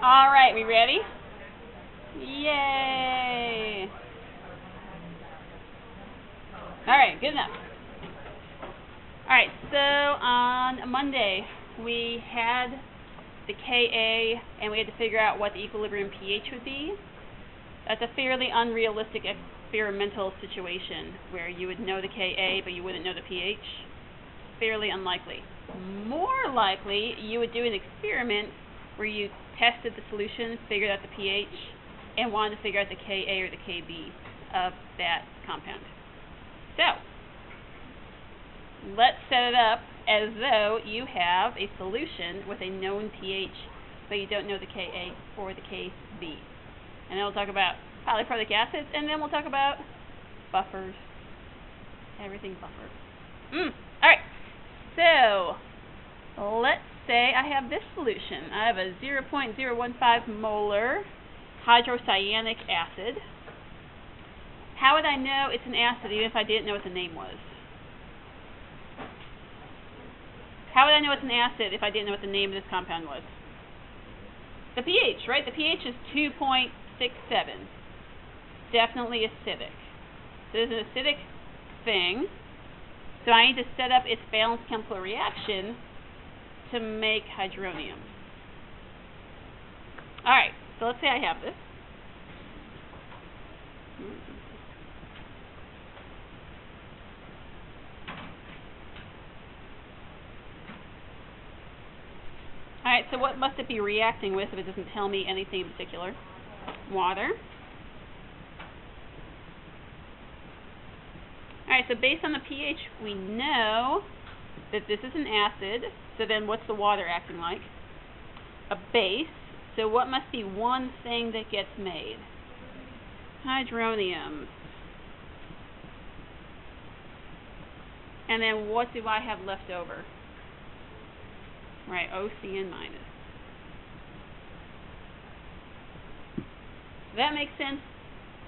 All right, we ready? Yay! All right, good enough. All right, so on Monday we had the Ka and we had to figure out what the equilibrium pH would be. That's a fairly unrealistic experimental situation where you would know the Ka but you wouldn't know the pH. Fairly unlikely. More likely, you would do an experiment where you tested the solution, figured out the pH, and wanted to figure out the Ka or the Kb of that compound. So, let's set it up as though you have a solution with a known pH, but you don't know the Ka or the Kb. And then we'll talk about polyprotic acids, and then we'll talk about buffers. Everything buffer. Alright, so let's say I have this solution. I have a 0.015 molar hydrocyanic acid. How would I know it's an acid even if I didn't know what the name was? How would I know it's an acid if I didn't know what the name of this compound was? The pH, right? The pH is 2.67. Definitely acidic. So this is an acidic thing. So I need to set up its balanced chemical reaction to make hydronium. Alright, so let's say I have this. Alright, so what must it be reacting with if it doesn't tell me anything in particular? Water. Alright, so based on the pH, we know that this is an acid. So then what's the water acting like? A base. So what must be one thing that gets made? Hydronium. And then what do I have left over? Right, OCN minus. That makes sense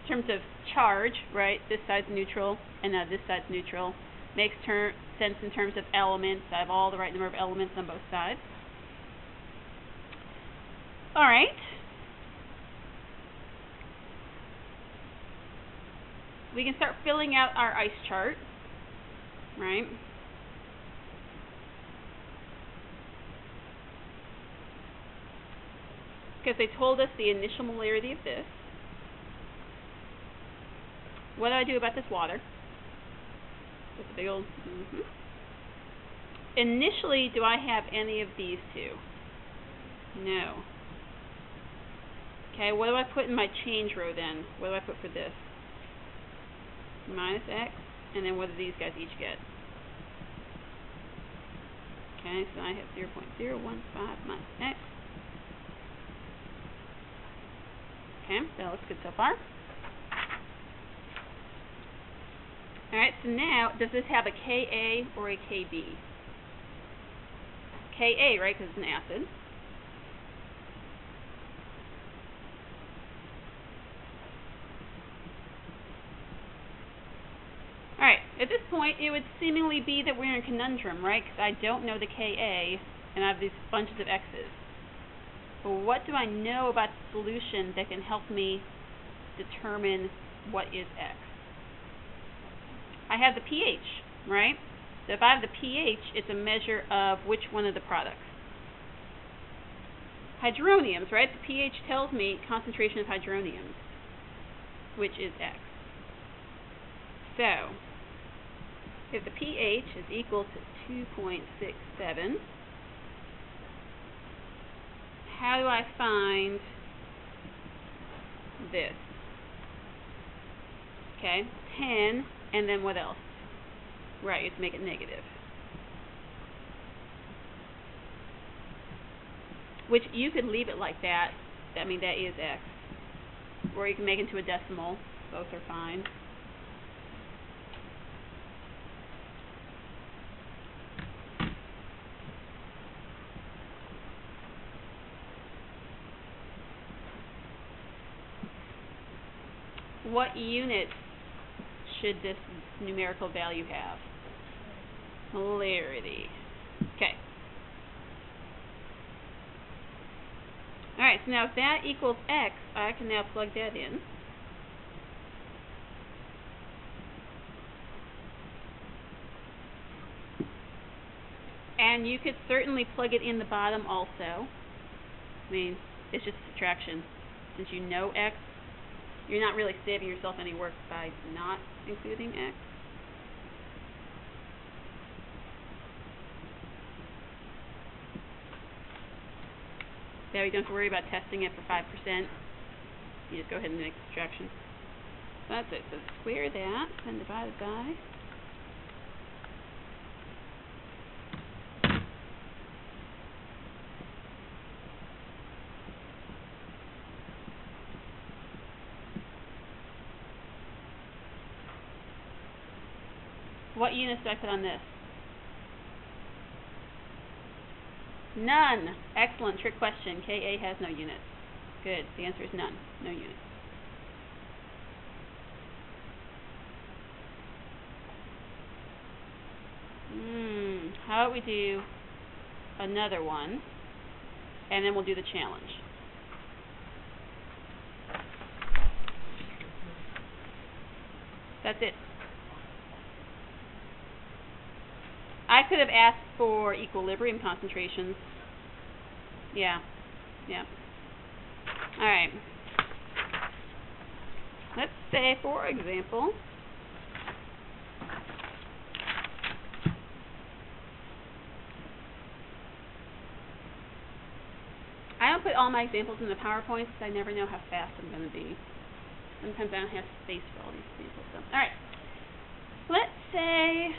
in terms of charge, right? This side's neutral, and this side's neutral. Makes sense in terms of elements. I have all the right number of elements on both sides. Alright. We can start filling out our ice chart, right? Because they told us the initial molarity of this. What do I do about this water? With the big old... Initially, do I have any of these two? No. Okay, what do I put in my change row then? What do I put for this? Minus X, and then what do these guys each get? Okay, so I have 0.015 minus X. Okay, that looks good so far. Alright, so now, does this have a Ka or a Kb? Ka, right, because it's an acid. Alright, at this point, it would seemingly be that we're in a conundrum, right? Because I don't know the Ka, and I have these bunches of X's. But what do I know about the solution that can help me determine what is X? I have the pH, right? So if I have the pH, it's a measure of which one of the products. Hydroniums, right? The pH tells me concentration of hydroniums, which is X. So, if the pH is equal to 2.67, how do I find this? Okay, 10, and then what else? Right, you have to make it negative. Which you could leave it like that. I mean, that is X. Or you can make it into a decimal. Both are fine. What units should this numerical value have? Molarity. Okay. Alright. Alright, so now if that equals x, I can now plug that in. And you could certainly plug it in the bottom also. I mean, it's just subtraction. Since you know x, you're not really saving yourself any work by not including x. Now you don't have to worry about testing it for 5%. You just go ahead and make the subtraction. So that's it. So square that, then divided by. What units do I put on this? None. Excellent. Trick question. KA has no units. Good. The answer is none. No units. How about we do another one, and then we'll do the challenge. That's it. I could have asked for equilibrium concentrations. Yeah. Alright. Let's say, for example, I don't put all my examples in the PowerPoint because I never know how fast I'm going to be. Sometimes I don't have space for all these examples. So, alright. Let's say...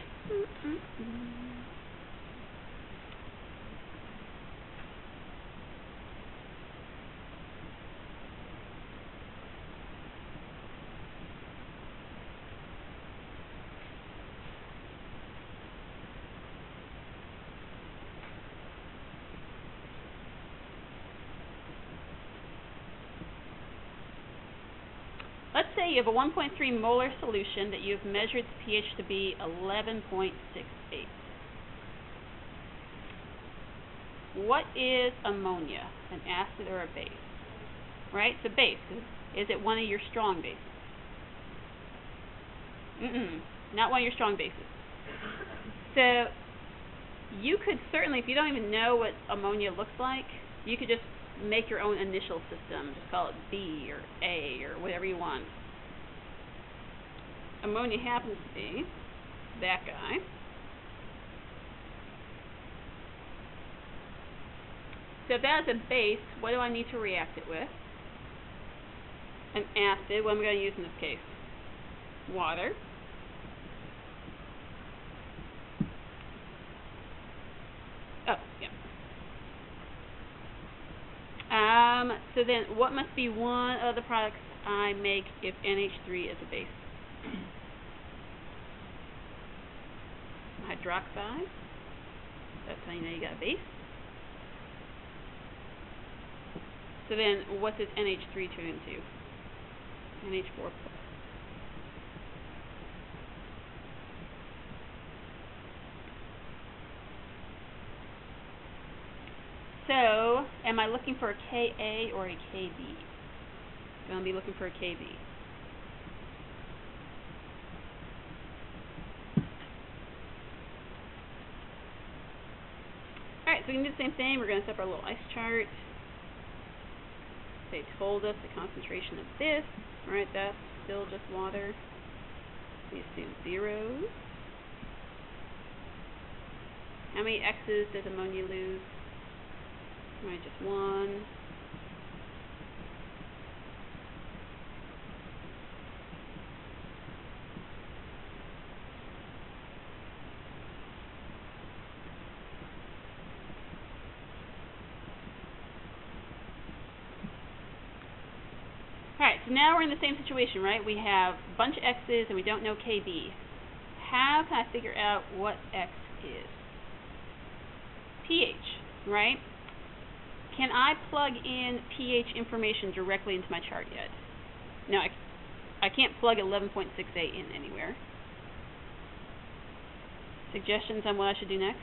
Let's say you have a 1.3 molar solution that you've measured the pH to be 11.68. What is ammonia? An acid or a base? Right? It's a base. Is it one of your strong bases? Not one of your strong bases. So you could certainly, if you don't even know what ammonia looks like, you could just make your own initial system. Just call it B or A or whatever you want. Ammonia happens to be that guy. So if that's a base, what do I need to react it with? An acid. What am I going to use in this case? Water. Oh, yeah. So then, what must be one of the products I make if NH3 is a base? Hydroxide. That's how you know you got a base. So then, what does NH3 turn into? NH4+. So, am I looking for a Ka or a Kb? I'm going to be looking for a Kb. Alright, so we can do the same thing. We're going to set up our little ice chart. They told us the concentration of this. Alright, that's still just water. We assume zeros. How many X's does ammonia lose? Alright, just one. Alright, so now we're in the same situation, right? We have a bunch of X's and we don't know Kb. How can I figure out what X is? pH, right? Can I plug in pH information directly into my chart yet? No, I can't plug 11.68 in anywhere. Suggestions on what I should do next?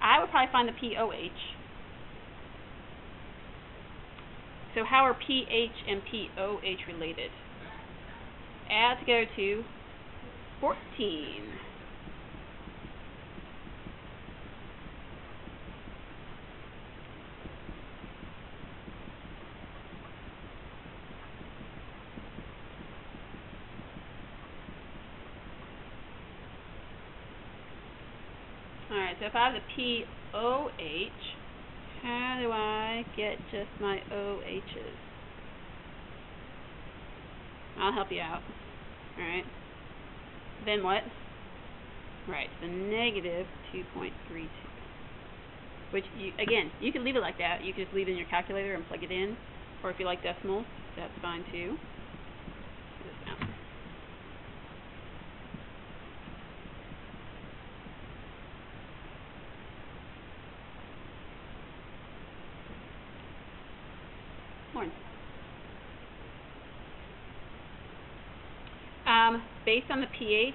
I would probably find the pOH. so how are pH and pOH related? Add together to 14. Alright, so if I have the pOH, how do I get just my OHs? I'll help you out. Alright. Then what? Right, so negative 2.32. Which, again, you can leave it like that. You can just leave it in your calculator and plug it in. Or if you like decimals, that's fine too. Based on the pH,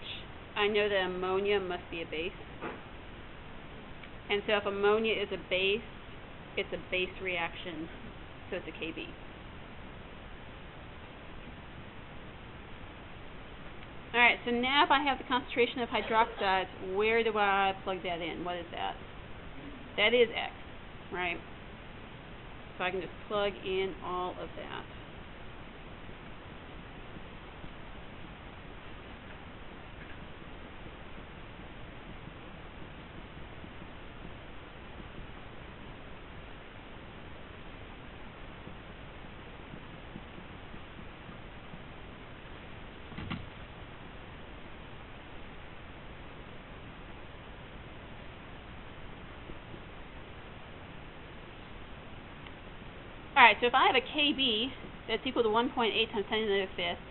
I know that ammonia must be a base. And so if ammonia is a base, it's a base reaction, so it's a Kb. Alright, so now if I have the concentration of hydroxides, where do I plug that in? What is that? That is X, right? So I can just plug in all of that. Alright, so if I have a Kb that's equal to 1.8 times 10 to the negative fifth,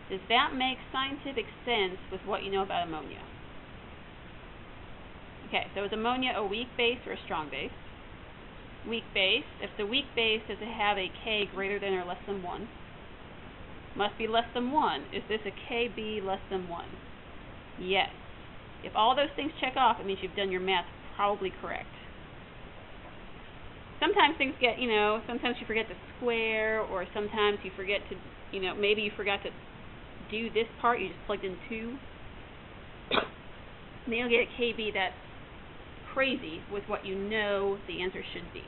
does that make scientific sense with what you know about ammonia? Okay, so is ammonia a weak base or a strong base? Weak base. If the weak base does it have a K greater than or less than 1? Must be less than 1. Is this a Kb less than 1? Yes. If all those things check off, it means you've done your math probably correct. Sometimes things get, sometimes you forget to square, or sometimes you forget to, maybe you forgot to do this part, you just plugged in 2. And then you'll get a Kb that's crazy with what you know the answer should be.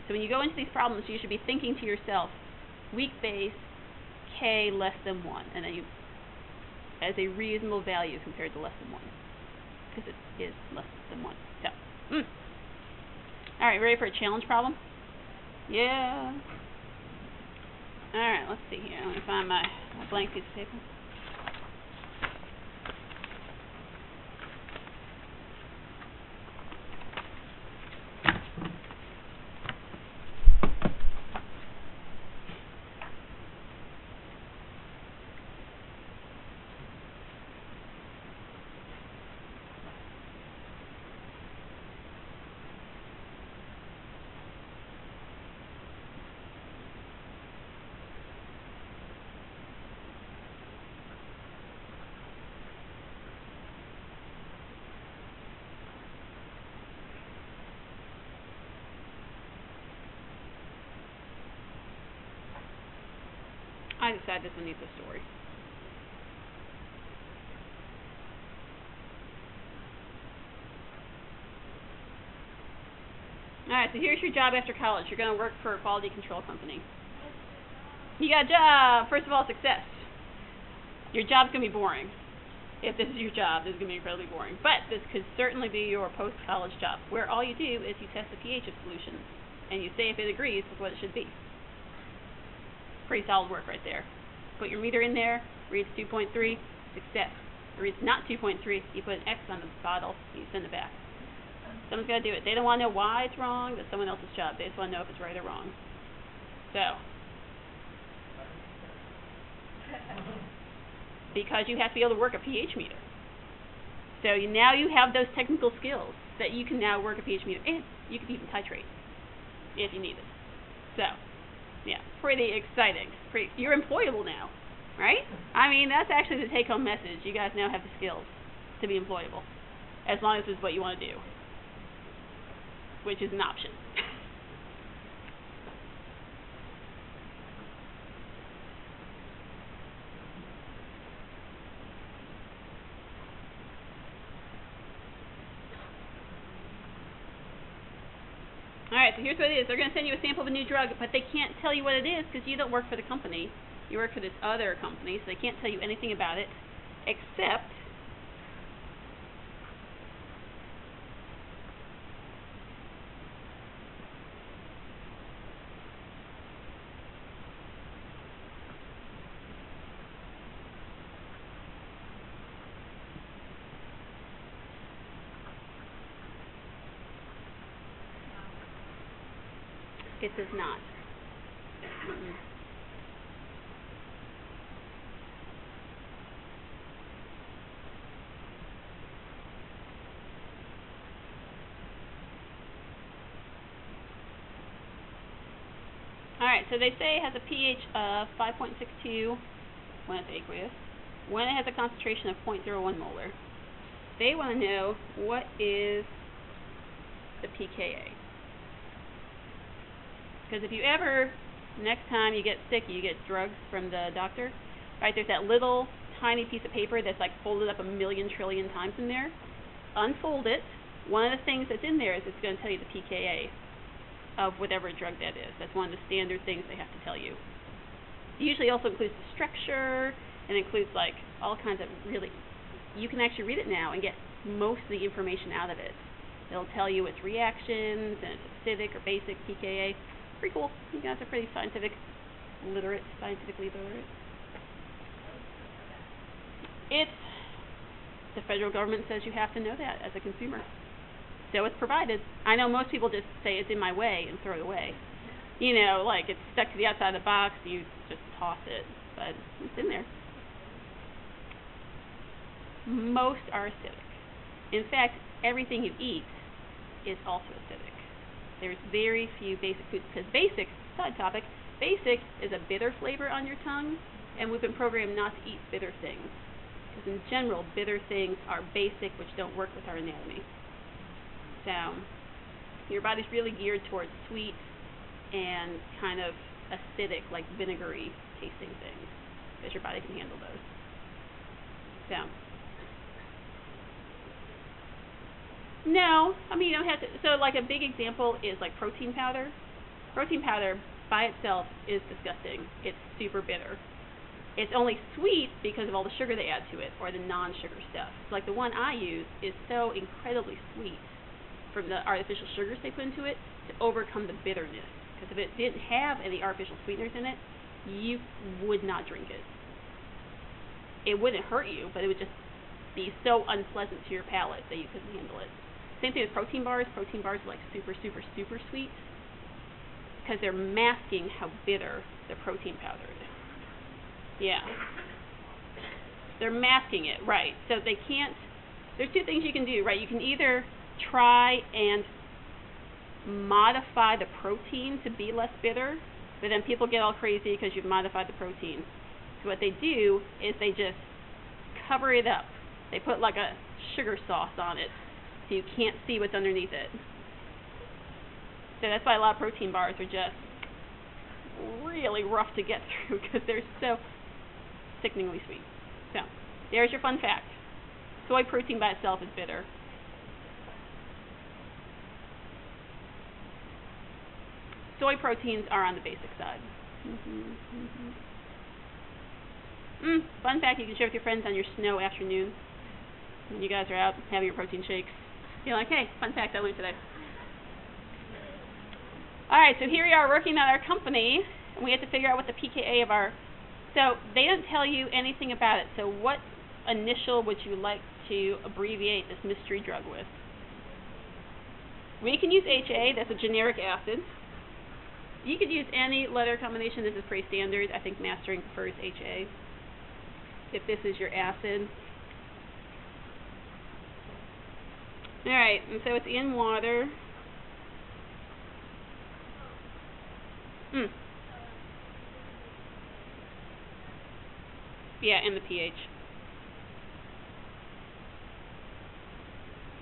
So when you go into these problems, you should be thinking to yourself, weak base, K less than 1, and then you, as a reasonable value compared to less than 1, because it is less than 1. So, Alright, ready for a challenge problem? Yeah. Alright, let's see here. I'm going to find my blank piece of paper. I decided this one needs a story. Alright, so here's your job after college. You're going to work for a quality control company. You got a job! First of all, success. Your job's going to be boring. If this is your job, this is going to be incredibly boring. But this could certainly be your post-college job, where all you do is you test the pH of solutions, and you say if it agrees with what it should be. Pretty solid work right there. Put your meter in there, reads 2.3, success. It reads not 2.3, you put an X on the bottle, and you send it back. Someone's got to do it. They don't want to know why it's wrong, that's someone else's job. They just want to know if it's right or wrong. So, because you have to be able to work a pH meter. So now you have those technical skills that you can now work a pH meter, and you can even titrate if you need it. So, yeah, pretty exciting. You're employable now, right? I mean, that's actually the take-home message. You guys now have the skills to be employable, as long as it's what you want to do, which is an option. Alright, so here's what it is. They're going to send you a sample of a new drug, but they can't tell you what it is because you don't work for the company. You work for this other company, so they can't tell you anything about it, except it does not. Alright, so they say it has a pH of 5.62 when it's aqueous, when it has a concentration of 0.01 molar. They want to know what is the pKa. Because if you ever, next time you get sick, you get drugs from the doctor, right, there's that little tiny piece of paper that's like folded up 1,000,000 trillion times in there. Unfold it. One of the things that's in there is it's going to tell you the pKa of whatever drug that is. That's one of the standard things they have to tell you. It usually also includes the structure, and includes like all kinds of really, you can actually read it now and get most of the information out of it. It'll tell you its reactions, and it's acidic or basic pKa. Pretty cool. You guys are pretty scientifically literate. It's, the federal government says you have to know that as a consumer. So it's provided. I know most people just say it's in my way and throw it away. You know, like it's stuck to the outside of the box, you just toss it. But it's in there. Most are acidic. In fact, everything you eat is also acidic. There's very few basic foods, because basic, side topic, basic is a bitter flavor on your tongue, and we've been programmed not to eat bitter things. Because in general, bitter things are basic, which don't work with our anatomy. So, your body's really geared towards sweet and kind of acidic, like vinegary tasting things, because your body can handle those. So, no, I mean, you don't have to. So, like, a big example is like protein powder. Protein powder by itself is disgusting. It's super bitter. It's only sweet because of all the sugar they add to it, or the non-sugar stuff. Like the one I use is so incredibly sweet from the artificial sugars they put into it to overcome the bitterness. Because if it didn't have any artificial sweeteners in it, you would not drink it. It wouldn't hurt you, but it would just be so unpleasant to your palate that you couldn't handle it. Same thing with protein bars. Protein bars are like super, super, super sweet because they're masking how bitter the protein powder is. Yeah. They're masking it, right. So they can't, there's two things you can do, right? You can either try and modify the protein to be less bitter, but then people get all crazy because you've modified the protein. So what they do is they just cover it up. They put like a sugar sauce on it so you can't see what's underneath it. So that's why a lot of protein bars are just really rough to get through because they're so sickeningly sweet. So, there's your fun fact. Soy protein by itself is bitter. Soy proteins are on the basic side. Fun fact you can share with your friends on your snow afternoon when you guys are out having your protein shakes. You're like, hey, fun fact I learned today. Alright, so here we are working at our company, and we have to figure out what the pKa of our... So, they don't tell you anything about it, so what initial would you like to abbreviate this mystery drug with? We can use HA, that's a generic acid. You could use any letter combination, this is pretty standard. I think mastering prefers HA. If this is your acid. Alright, and so it's in water. Yeah, and the pH.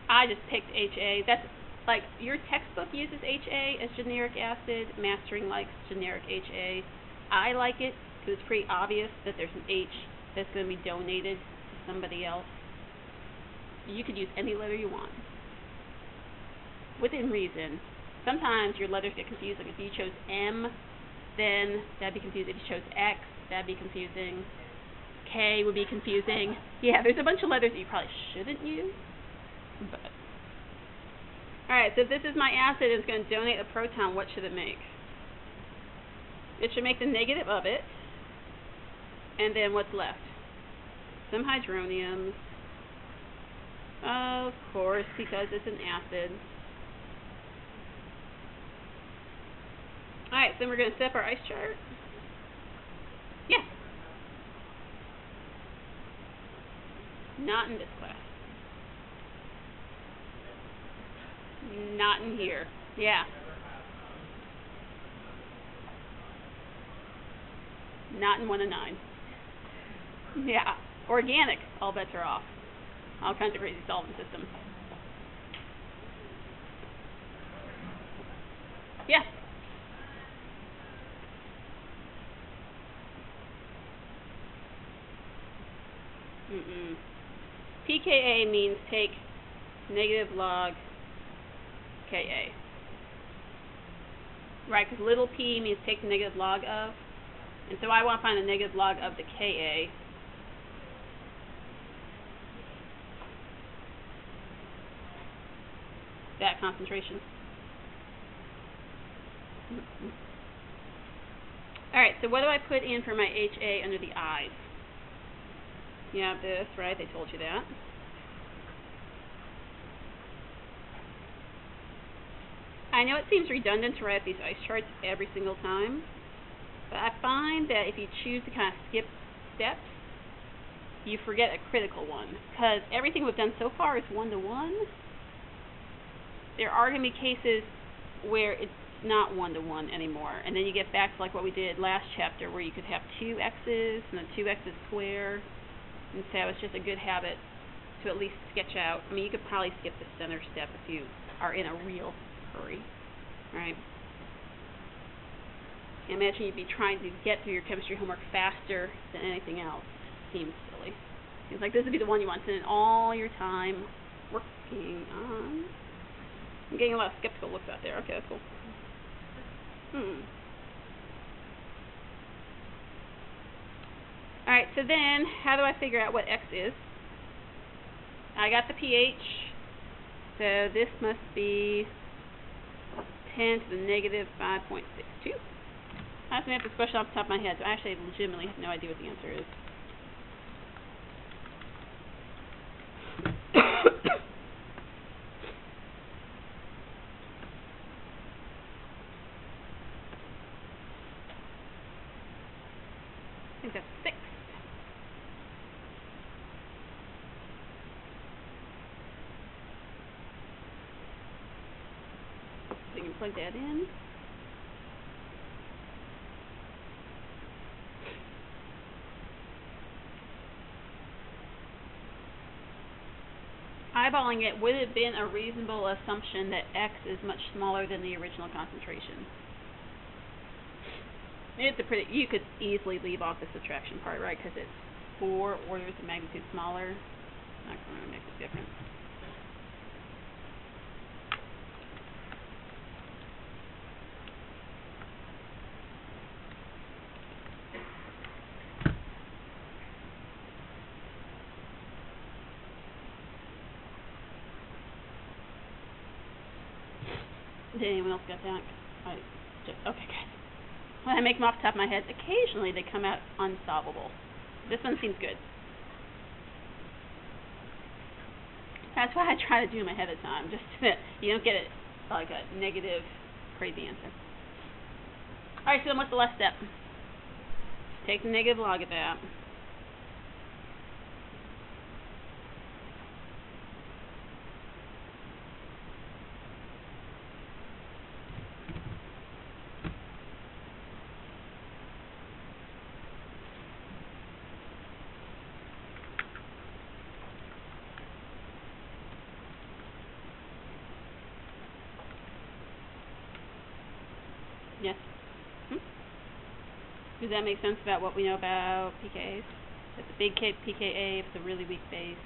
I just picked HA. That's like your textbook uses HA as generic acid. Mastering likes generic HA. I like it because it's pretty obvious that there's an H that's going to be donated to somebody else. You could use any letter you want, within reason. sometimes your letters get confused. Like if you chose M, then that'd be confusing. If you chose X, that'd be confusing. K would be confusing. Yeah, there's a bunch of letters that you probably shouldn't use. But alright, so if this is my acid and it's going to donate a proton, what should it make? It should make the negative of it. And then what's left? Some hydroniums. Of course, because it's an acid. Alright, so then we're going to set up our ice chart. Yeah. Not in this class. Not in here. Yeah. Not in 1 and 9. Yeah. Organic, all bets are off. All kinds of crazy solvent systems. Yeah. pKa means take negative log Ka. Right, because little p means take the negative log of. And so I want to find the negative log of the Ka. That concentration. Alright, so what do I put in for my HA under the I's? You have this, right? They told you that. I know it seems redundant to write these ice charts every single time, but I find that if you choose to kind of skip steps, you forget a critical one, because everything we've done so far is 1-to-1. There are going to be cases where it's not 1-to-1 anymore, and then you get back to like what we did last chapter, where you could have 2 x's and then 2 x's square, and so it's just a good habit to at least sketch out. I mean, you could probably skip the center step if you are in a real hurry, right? I imagine you'd be trying to get through your chemistry homework faster than anything else. Seems silly. Seems like this would be the one you want to spend all your time working on. I'm getting a lot of skeptical looks out there. Okay, that's cool. Alright, so then, how do I figure out what X is? I got the pH, so this must be 10 to the negative 5.62. I have to make this question off the top of my head, so I actually legitimately have no idea what the answer is. I think that's 6. So you can plug that in. Eyeballing it, would it have been a reasonable assumption that X is much smaller than the original concentration? It's a pretty, you could easily leave off the subtraction part, right? Because it's 4 orders of magnitude smaller. Not going to make a difference. Did anyone else get that? Okay, good. When I make them off the top of my head, occasionally they come out unsolvable. This one seems good. That's why I try to do them ahead of time, just so that you don't get it like a negative, crazy answer. Alright, so then what's the last step? Take the negative log of that. Yes. Does that make sense about what we know about pKa's? It's a big pKa, if it's a really weak base.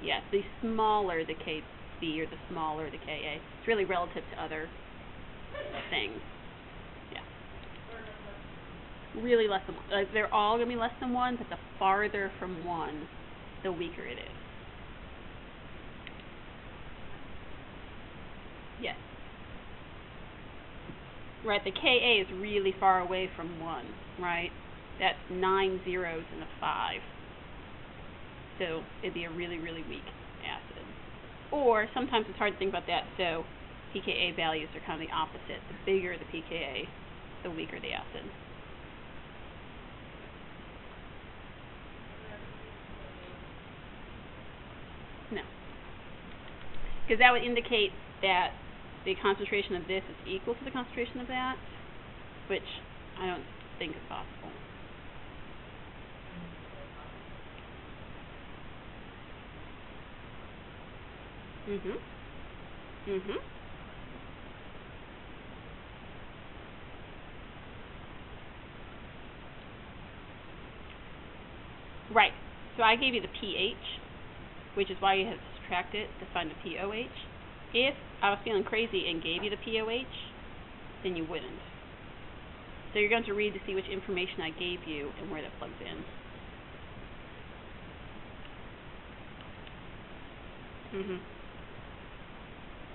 Yeah, the smaller the KB or the smaller the KA. It's really relative to other things. Yeah. Really less than 1. Like, they're all going to be less than 1, but the farther from 1, the weaker it is. Yes. Right, the KA is really far away from 1, right? That's 9 zeros and a 5. So it'd be a really, really weak acid. Or sometimes it's hard to think about that, so pKa values are kind of the opposite. The bigger the pKa, the weaker the acid. No. Because that would indicate that the concentration of this is equal to the concentration of that, which I don't think is possible. Right. So I gave you the pH, which is why you have to subtract it to find the pOH. If I was feeling crazy and gave you the pOH, then you wouldn't. So you're going to read to see which information I gave you and where that plugs in.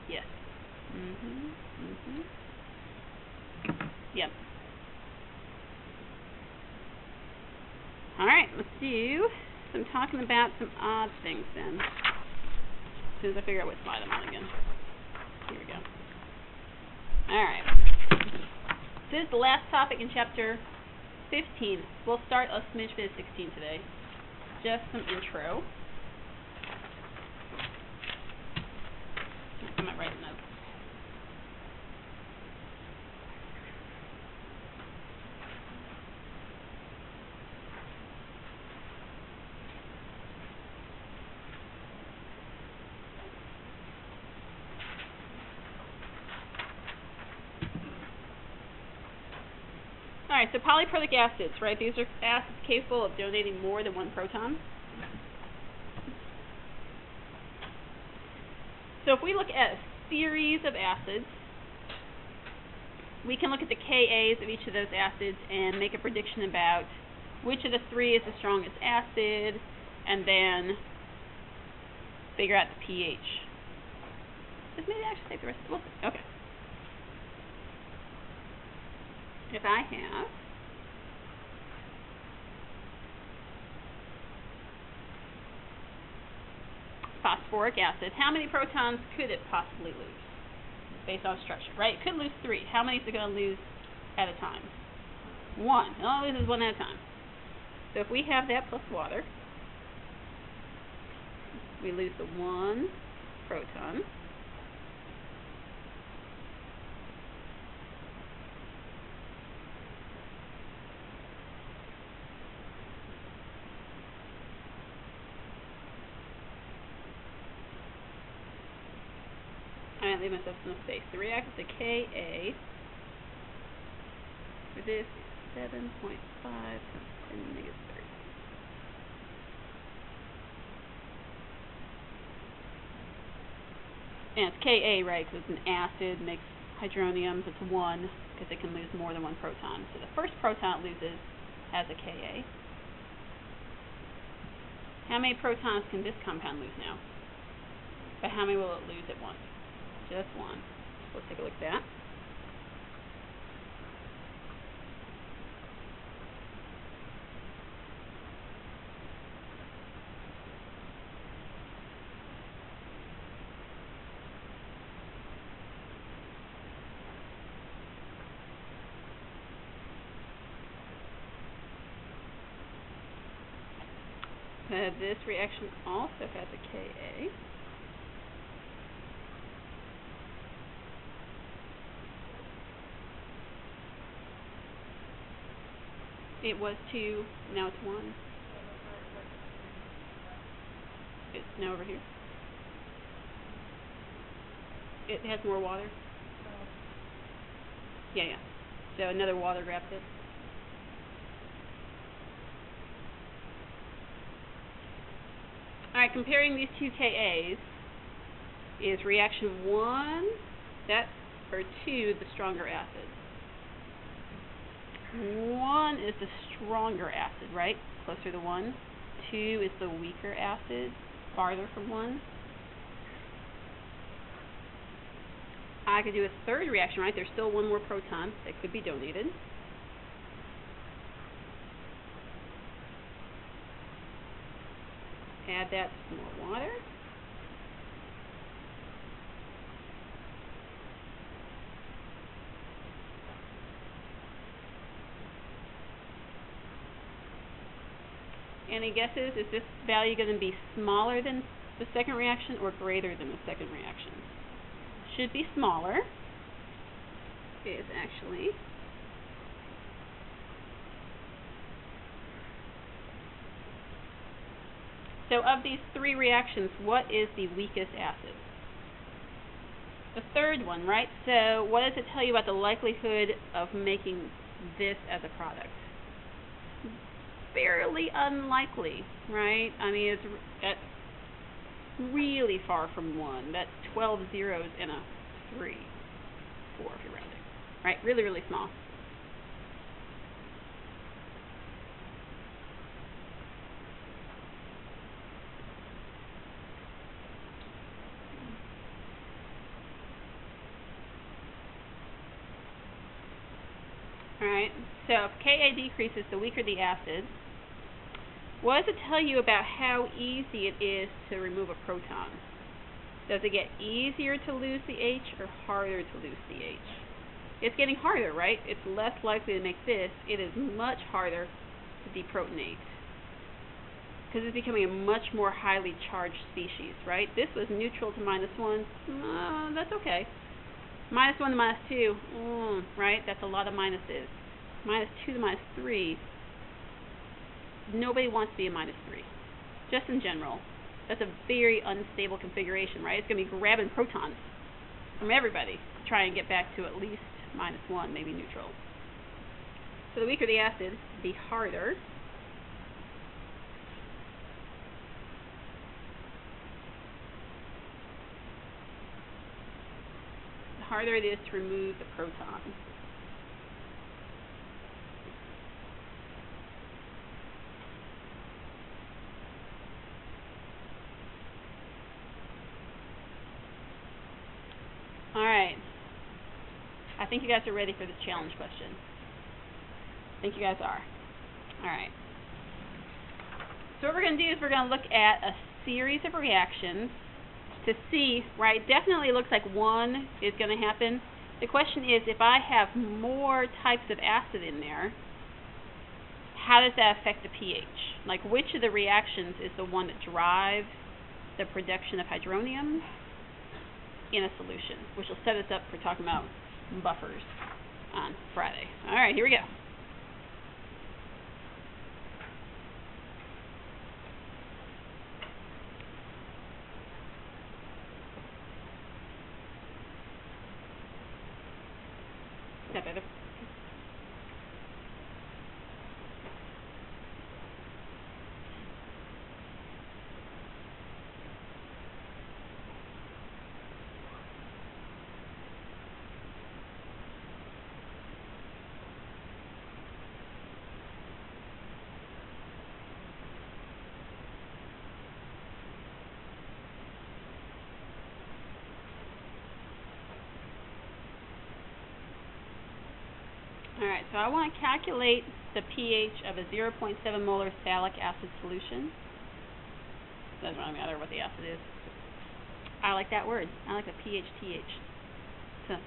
Yes. Yep. Alright, let's do some talking about some odd things then. As soon as I figure out what slide I'm on again. Here we go. Alright. This is the last topic in chapter 15. We'll start a smidge bit of 16 today. Just some intro. I might write a note. Alright, so polyprotic acids, right? These are acids capable of donating more than 1 proton. So if we look at a series of acids, we can look at the Kas of each of those acids and make a prediction about which of the 3 is the strongest acid, and then figure out the pH. Does maybe actually take the rest of it? Okay. If I have phosphoric acid, how many protons could it possibly lose based on structure, right? It could lose 3. How many is it going to lose at a time? 1. It only loses 1 at a time. So if we have that plus water, we lose the 1 proton. I leave myself some space. The reactant to Ka for this is 7.5 times 10 to the negative 3rd. And it's Ka, right, because it's an acid, makes hydroniums. It's 1, because it can lose more than 1 proton. So the first proton it loses has a Ka. How many protons can this compound lose now? But how many will it lose at once? Just 1. Let's take a look at that. This reaction also has a Ka. It was 2, now it's 1. It's now over here. It has more water. Yeah. So another water grabbed it. Alright, comparing these two KAs, is reaction 1, or 2, the stronger acid? 1 is the stronger acid, right? Closer to 1. 2 is the weaker acid, farther from 1. I could do a third reaction, right? There's still one more proton that could be donated. Add that to some more water. Any guesses? Is this value going to be smaller than the second reaction or greater than the second reaction? Should be smaller. It is actually. So of these 3 reactions, what is the weakest acid? The third one, right? So what does it tell you about the likelihood of making this as a product? Fairly unlikely, right? I mean, that's really far from 1. That's 12 zeros and a 3. 4 if you're rounding. Right? Really, really small. Alright, so if Ka decreases, the weaker the acid. What does it tell you about how easy it is to remove a proton? Does it get easier to lose the H or harder to lose the H? It's getting harder, right? It's less likely to make this. It is much harder to deprotonate because it's becoming a much more highly charged species, right? This was neutral to -1. That's okay. -1 to -2, right? That's a lot of minuses. -2 to -3. Nobody wants to be a -3, just in general. That's a very unstable configuration, right? It's going to be grabbing protons from everybody to try and get back to at least -1, maybe neutral. So the weaker the acid, the harder. The harder it is to remove the proton. Alright, I think you guys are ready for this challenge question. I think you guys are. Alright. So what we're going to do is we're going to look at a series of reactions to see, right, definitely looks like 1 is going to happen. The question is, if I have more types of acid in there, how does that affect the pH? Like, which of the reactions is the one that drives the production of hydronium in a solution, which will set us up for talking about buffers on Friday. All right, here we go. Is that better? Alright, so I want to calculate the pH of a 0.7 molar phthalic acid solution. Doesn't really matter what the acid is. I like that word. I like the pH-TH. It's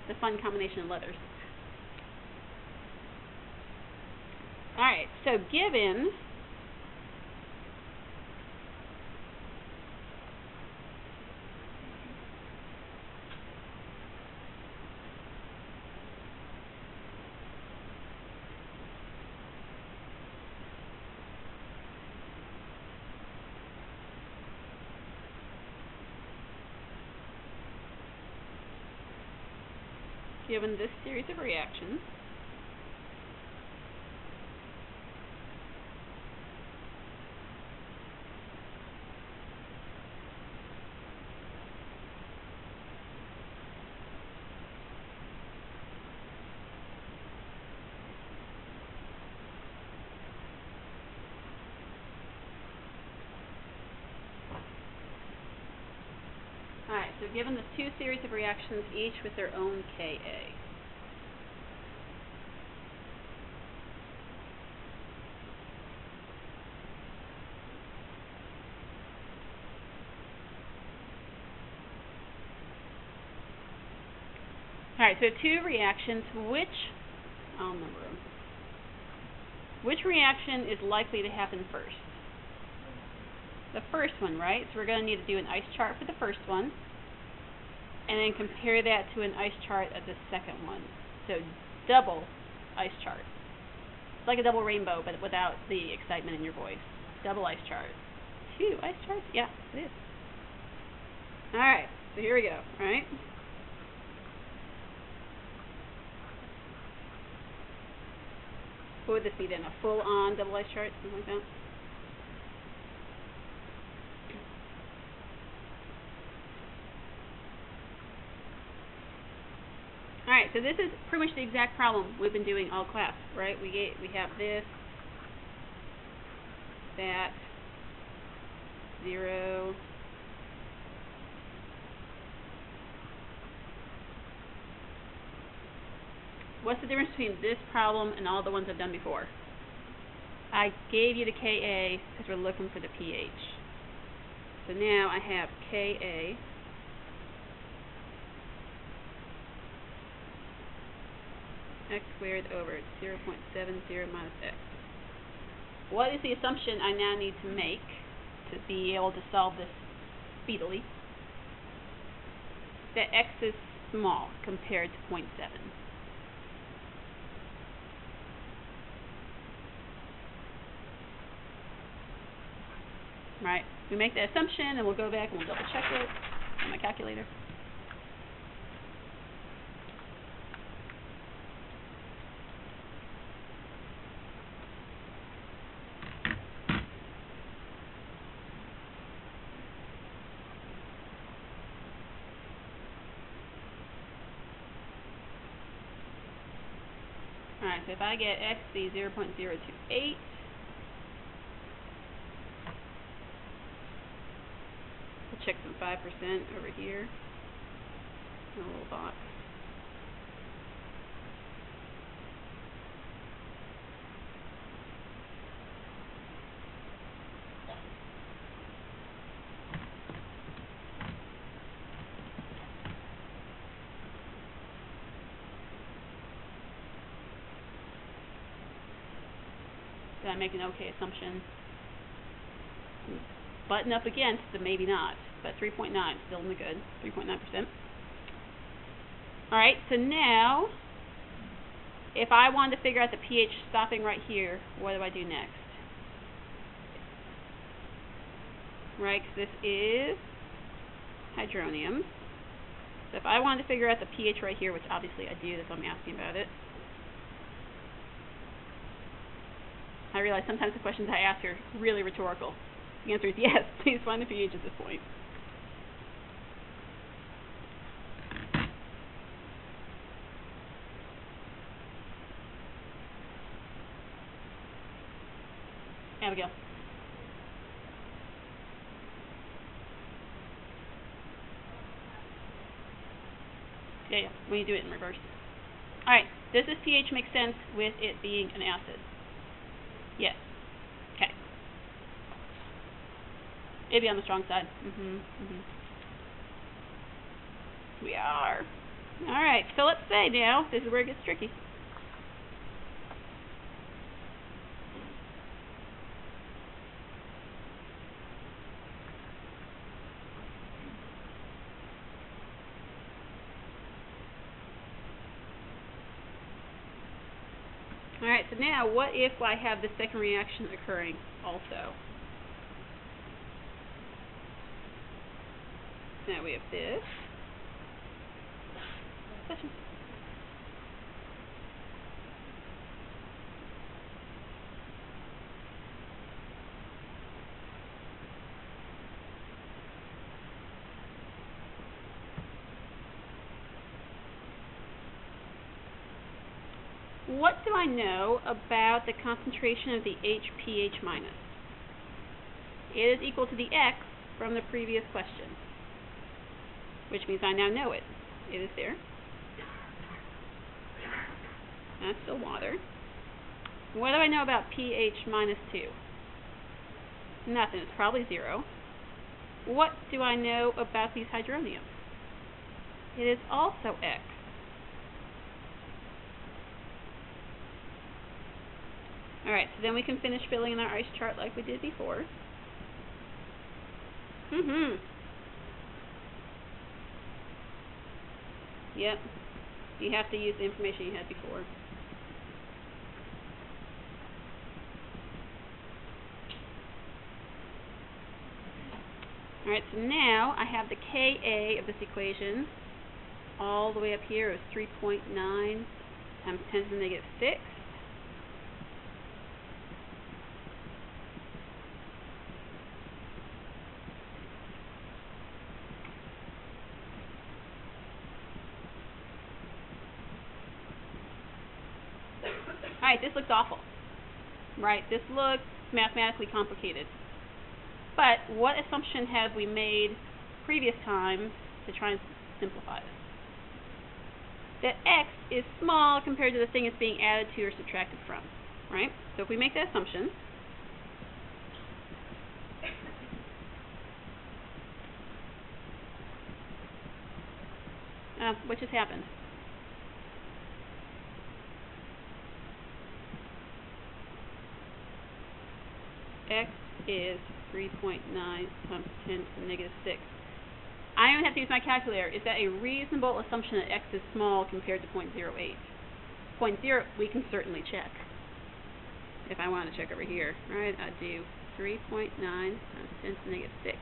a fun combination of letters. Alright, so given this series of reactions, so given the two series of reactions, each with their own Ka. Alright, so two reactions. I'll number them. Which reaction is likely to happen first? The first one, right? So we're going to need to do an ice chart for the first one, and then compare that to an ice chart of the second one. So double ice chart. It's like a double rainbow, but without the excitement in your voice. Double ice chart. Phew, ice charts? Yeah, it is. Alright, so here we go, alright? What would this be then? A full-on double ice chart? Something like that? Alright, so this is pretty much the exact problem we've been doing all class, right? We have this, that, 0, what's the difference between this problem and all the ones I've done before? I gave you the Ka because we're looking for the pH. So now I have Ka x squared over 0.70 minus x. What is the assumption I now need to make to be able to solve this speedily? That x is small compared to 0.7. Right, we make that assumption and we'll go back and we'll double check it on my calculator. Alright, so if I get x be 0.028, we'll check some 5% over here in a little box. Did I make an okay assumption? Button up against the maybe not, but 3.9, still in the good, 3.9%. Alright, so now, if I wanted to figure out the pH stopping right here, what do I do next? Right, because this is hydronium. So if I wanted to figure out the pH right here, which obviously I do, that's why I'm asking about it. I realize sometimes the questions I ask are really rhetorical. The answer is yes, please find the pH at this point. Abigail. Yeah, when you do it in reverse. Alright, does this pH make sense with it being an acid? Yes. Okay. It'd be on the strong side. We are. Alright, so let's say now, this is where it gets tricky. Alright, so now what if I have the second reaction occurring also? Now we have this. What do I know about the concentration of the HPH minus? It is equal to the X from the previous question. which means I now know it. It is there. That's still water. What do I know about pH minus 2? Nothing. It's probably 0. What do I know about these hydroniums? It is also X. Alright, so then we can finish filling in our ice chart like we did before. Yep. You have to use the information you had before. Alright, so now I have the Ka of this equation all the way up here is 3.9 times 10 to the negative 6. Alright, this looks awful. Right, this looks mathematically complicated. But what assumption have we made previous times to try and simplify this? That X is small compared to the thing it's being added to or subtracted from, right? So if we make that assumption, what just happened? X is 3.9 times 10 to the negative 6. I don't have to use my calculator. Is that a reasonable assumption that X is small compared to 0.08? 0.0, we can certainly check. If I want to check over here, right, I'd do 3.9 times 10 to the negative 6.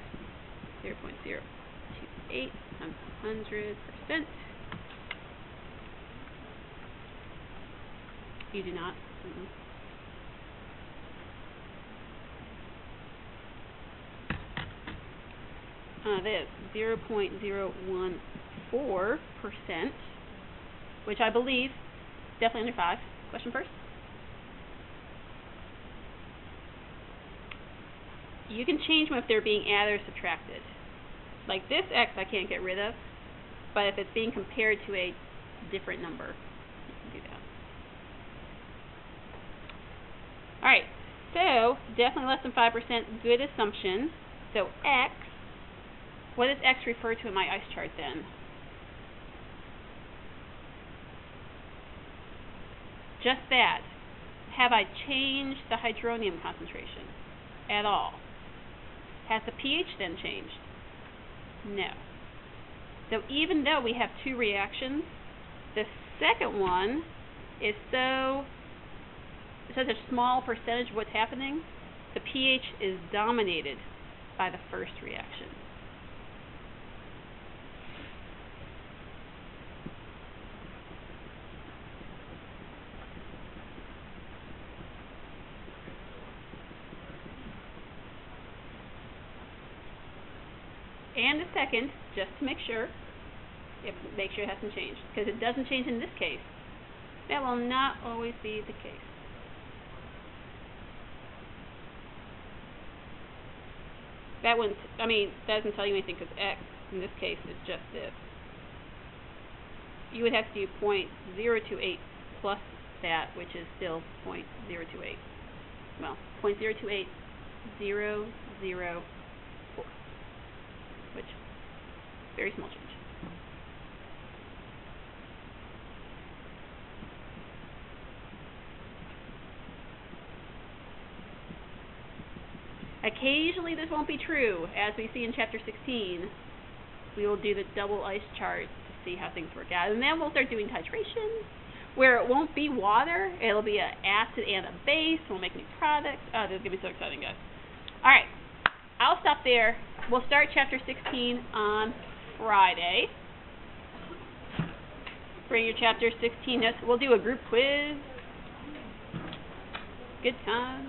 0.028 times 100%. You do not? That is 0.014%, which I believe is definitely under 5. Question first? You can change them if they're being added or subtracted. Like this X I can't get rid of, but if it's being compared to a different number, you can do that. Alright, so definitely less than 5%, good assumption. So X, what does X refer to in my ice chart then? Just that. Have I changed the hydronium concentration at all? Has the pH then changed? No. So even though we have two reactions, the second one is such a small percentage of what's happening, the pH is dominated by the first reaction. And the second, just to make sure it hasn't changed, because it doesn't change in this case. That will not always be the case. That wouldn't, that doesn't tell you anything, because X in this case is just this. You would have to do 0.028 plus that, which is still 0.028. Well, 0.028004. Which, very small change. Occasionally this won't be true. As we see in chapter 16, we will do the double ice chart to see how things work out. And then we'll start doing titration, where it won't be water, it'll be an acid and a base, we'll make new products. Oh, this is going to be so exciting, guys. Alright, I'll stop there. We'll start chapter 16 on Friday. Bring your chapter 16 notes. We'll do a group quiz. Good time.